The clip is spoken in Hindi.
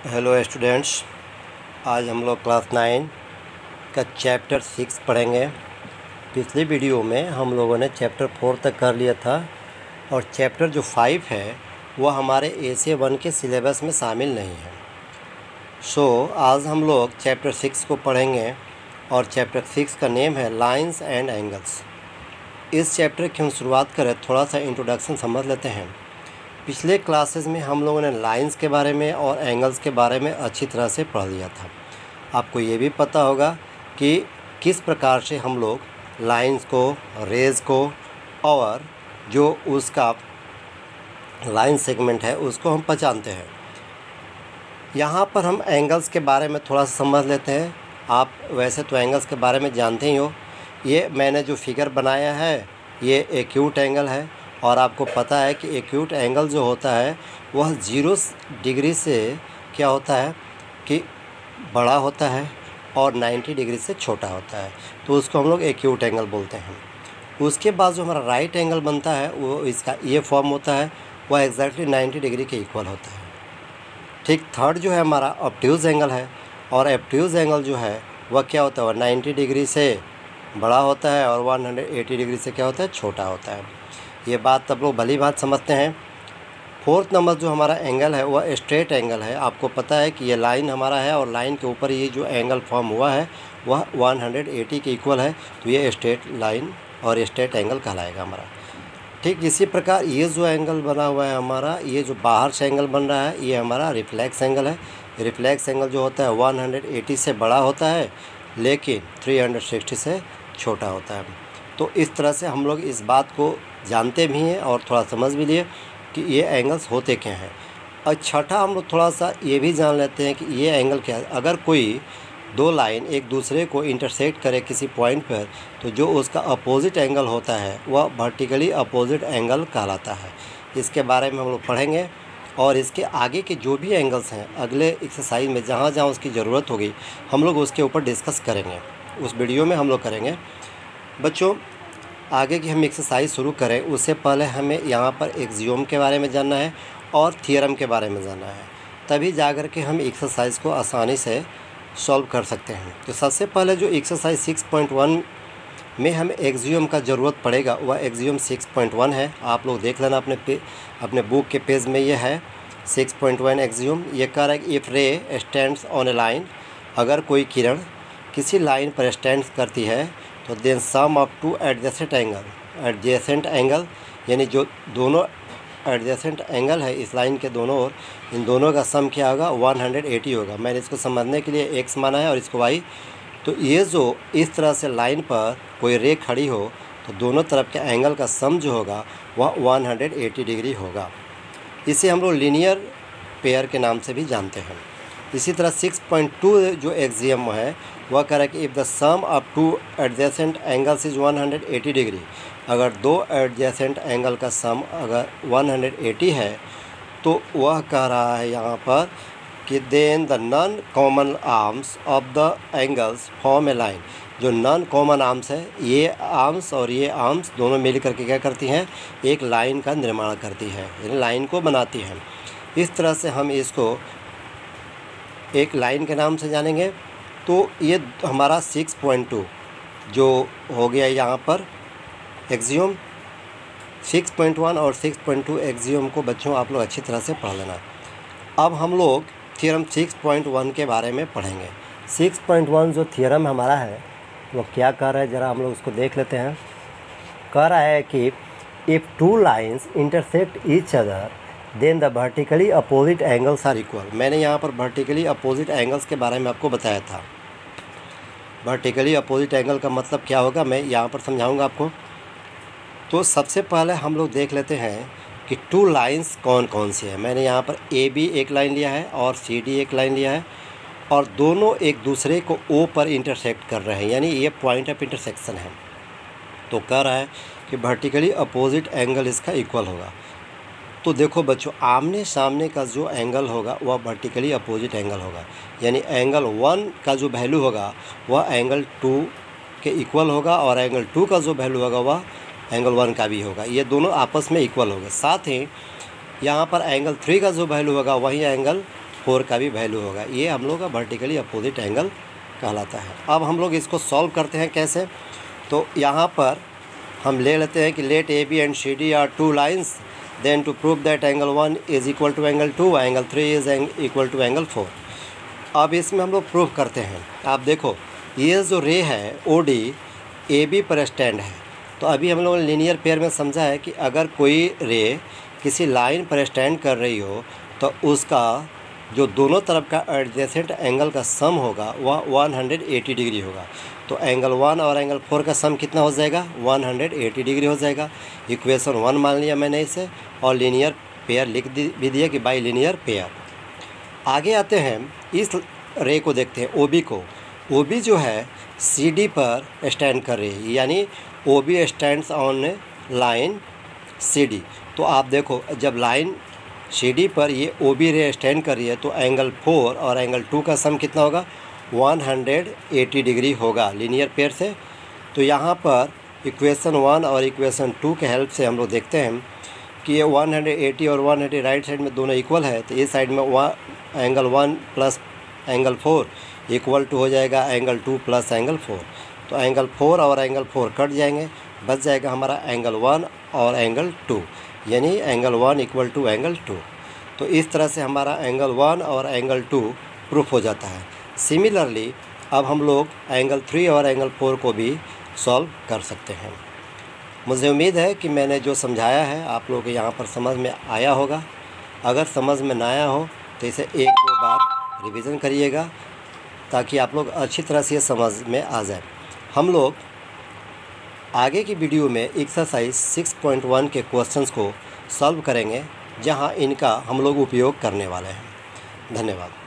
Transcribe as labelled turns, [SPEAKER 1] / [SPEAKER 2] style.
[SPEAKER 1] हेलो स्टूडेंट्स, आज हम लोग क्लास 9 का चैप्टर 6 पढ़ेंगे। पिछली वीडियो में हम लोगों ने चैप्टर 4 तक कर लिया था और चैप्टर जो 5 है वह हमारे एशिया 1 के सिलेबस में शामिल नहीं है। आज हम लोग चैप्टर 6 को पढ़ेंगे और चैप्टर 6 का नेम है लाइंस एंड एंगल्स। इस चैप्टर की हम शुरुआत करें, थोड़ा सा इंट्रोडक्शन समझ लेते हैं। पिछले क्लासेस में हम लोगों ने लाइंस के बारे में और एंगल्स के बारे में अच्छी तरह से पढ़ लिया था। आपको ये भी पता होगा कि किस प्रकार से हम लोग लाइंस को, रेज को और जो उसका लाइन सेगमेंट है उसको हम पहचानते हैं। यहाँ पर हम एंगल्स के बारे में थोड़ा सा समझ लेते हैं। आप वैसे तो एंगल्स के बारे में जानते ही हो। ये मैंने जो फिगर बनाया है ये एक्यूट एंगल है और आपको पता है कि एक्यूट एंगल जो होता है वह 0 डिग्री से क्या होता है कि बड़ा होता है और 90 डिग्री से छोटा होता है, तो उसको हम लोग एक्यूट एंगल बोलते हैं। उसके बाद जो हमारा राइट एंगल बनता है वो इसका ये फॉर्म होता है, वह एग्जैक्टली 90 डिग्री के इक्वल होता है। ठीक थर्ड जो है हमारा ऑब्ट्यूज एंगल है और ऑब्ट्यूज एंगल जो है वह क्या होता है, वह 90 डिग्री से बड़ा होता है और 180 डिग्री से क्या होता है, छोटा होता है। ये बात आप लोग भली बात समझते हैं। फोर्थ नंबर जो हमारा एंगल है वह स्ट्रेट एंगल है। आपको पता है कि ये लाइन हमारा है और लाइन के ऊपर ये जो एंगल फॉर्म हुआ है वह 180 के इक्वल है, तो ये स्ट्रेट लाइन और स्ट्रेट एंगल कहलाएगा हमारा। ठीक इसी प्रकार ये जो एंगल बना हुआ है हमारा, ये जो बाहर से एंगल बन रहा है ये हमारा रिफ्लेक्स एंगल है। रिफ्लेक्स एंगल जो होता है 180 से बड़ा होता है लेकिन 360 से छोटा होता है। तो इस तरह से हम लोग इस बात को जानते भी हैं और थोड़ा समझ भी लिए कि ये एंगल्स होते क्या हैं। और छठा हम लोग थोड़ा सा ये भी जान लेते हैं कि ये एंगल क्या है। अगर कोई दो लाइन एक दूसरे को इंटरसेक्ट करे किसी पॉइंट पर, तो जो उसका अपोजिट एंगल होता है वह वर्टिकली अपोजिट एंगल कहलाता है। इसके बारे में हम लोग पढ़ेंगे और इसके आगे के जो भी एंगल्स हैं अगले एक्सरसाइज में जहाँ जहाँ उसकी ज़रूरत होगी हम लोग उसके ऊपर डिस्कस करेंगे, उस वीडियो में हम लोग करेंगे। बच्चों, आगे की हम एक्सरसाइज शुरू करें उससे पहले हमें यहाँ पर एक्सियोम के बारे में जानना है और थियरम के बारे में जानना है, तभी जाकर के हम एक्सरसाइज को आसानी से सॉल्व कर सकते हैं। तो सबसे पहले जो एक्सरसाइज 6.1 में हमें एक्सियोम का ज़रूरत पड़ेगा वह एक्सियोम 6.1 है। आप लोग देख लेना अपने बुक के पेज में ये है 6.1 एक्सियोम। ये कह रहा है कि इफ़ रे स्टैंड्स ऑन ए लाइन, अगर कोई किरण किसी लाइन पर स्टैंड करती है तो then sum of two adjacent angle यानी जो दोनों एडजेसेंट एंगल है इस लाइन के दोनों ओर, इन दोनों का सम क्या होगा, 180 होगा। मैंने इसको समझने के लिए x माना है और इसको y। तो ये जो इस तरह से लाइन पर कोई रे खड़ी हो तो दोनों तरफ के एंगल का सम जो होगा वह 180 डिग्री होगा। इसे हम लोग लीनियर पेयर के नाम से भी जानते हैं। इसी तरह 6.2 जो एक्सियम है वह कह रहा है कि if the sum of two adjacent angles is 180 degree, अगर दो एडजेसेंट एंगल का सम अगर 180 है तो वह कह रहा है यहाँ पर कि then the non common arms of the angles form a line. जो नॉन कॉमन आर्म्स है, ये आर्म्स और ये आर्म्स दोनों मिल करके क्या करती हैं, एक लाइन का निर्माण करती है, यानी लाइन को बनाती हैं। इस तरह से हम इसको एक लाइन के नाम से जानेंगे। तो ये हमारा 6.2 जो हो गया यहाँ पर एक्सियोम 6.1 और 6.2 एक्सियोम को बच्चों आप लोग अच्छी तरह से पढ़ लेना। अब हम लोग थ्योरम 6.1 के बारे में पढ़ेंगे। 6.1 जो थ्योरम हमारा है वो क्या कह रहा है, ज़रा हम लोग उसको देख लेते हैं। कह रहा है कि if two lines intersect each other then the vertically opposite angles are equal. मैंने यहाँ पर वर्टिकली अपोजिट एंगल्स के बारे में आपको बताया था। वर्टिकली अपोजिट एंगल का मतलब क्या होगा मैं यहाँ पर समझाऊंगा आपको। तो सबसे पहले हम लोग देख लेते हैं कि टू लाइंस कौन कौन सी है। मैंने यहाँ पर ए बी एक लाइन लिया है और सी डी एक लाइन लिया है और दोनों एक दूसरे को ओ पर इंटरसेक्ट कर रहे हैं, यानी ये पॉइंट ऑफ इंटरसेक्शन है। तो कह रहा है कि वर्टिकली अपोजिट एंगल इसका इक्वल होगा। तो देखो बच्चों, आमने सामने का जो एंगल होगा वह वर्टिकली अपोजिट एंगल होगा, यानी एंगल 1 का जो वैल्यू होगा वह एंगल 2 के इक्वल होगा और एंगल 2 का जो वैल्यू होगा वह एंगल 1 का भी होगा। ये दोनों आपस में इक्वल होगा। साथ ही यहाँ पर एंगल 3 का जो वैल्यू होगा वही एंगल 4 का भी वैल्यू होगा। ये हम लोग का वर्टिकली अपोजिट एंगल कहलाता है। अब हम लोग इसको सॉल्व करते हैं कैसे। तो यहाँ पर हम ले लेते हैं कि let A B and C D are 2 lines, then to prove that angle 1 is equal to angle 2, angle 3 is equal to angle 4। अब इसमें हम लोग प्रूफ करते हैं। आप देखो ये जो रे है ओ डी ए बी पर स्टैंड है। तो अभी हम लोगों ने लीनियर पेयर में समझा है कि अगर कोई रे किसी लाइन पर स्टैंड कर रही हो तो उसका जो दोनों तरफ का एडजेसेंट एंगल का सम होगा वह 180 डिग्री होगा। तो एंगल 1 और एंगल 4 का सम कितना हो जाएगा, 180 डिग्री हो जाएगा। इक्वेशन 1 मान लिया मैंने इसे, और लीनियर पेयर लिख भी दिया कि बाई लीनियर पेयर। आगे आते हैं, इस रे को देखते हैं ओ बी को। ओ बी जो है सी डी पर स्टैंड कर रही है, यानी O B stands on line C D. तो आप देखो जब लाइन सी डी पर ये ओ बी रे स्टैंड कर रही है तो एंगल 4 और एंगल 2 का सम कितना होगा, 180 डिग्री होगा लीनियर पेयर से। तो यहाँ पर इक्वेशन 1 और इक्वेशन 2 के हेल्प से हम लोग देखते हैं कि ये 180 और 180 राइट साइड में दोनों इक्वल है। तो इस साइड में angle 1 plus angle 4 equal to हो जाएगा एंगल 2 प्लस एंगल 4। तो एंगल 4 और एंगल 4 कट जाएंगे, बच जाएगा हमारा एंगल 1 और एंगल 2, यानी एंगल 1 इक्वल टू एंगल 2। तो इस तरह से हमारा एंगल 1 और एंगल 2 प्रूफ हो जाता है। सिमिलरली अब हम लोग एंगल 3 और एंगल 4 को भी सॉल्व कर सकते हैं। मुझे उम्मीद है कि मैंने जो समझाया है आप लोगों को यहाँ पर समझ में आया होगा। अगर समझ में ना आया हो तो इसे 1-2 बार रिवीजन करिएगा ताकि आप लोग अच्छी तरह से समझ में आ जाए। हम लोग आगे की वीडियो में एक्सरसाइज 6.1 के क्वेश्चंस को सॉल्व करेंगे जहां इनका हम लोग उपयोग करने वाले हैं। धन्यवाद।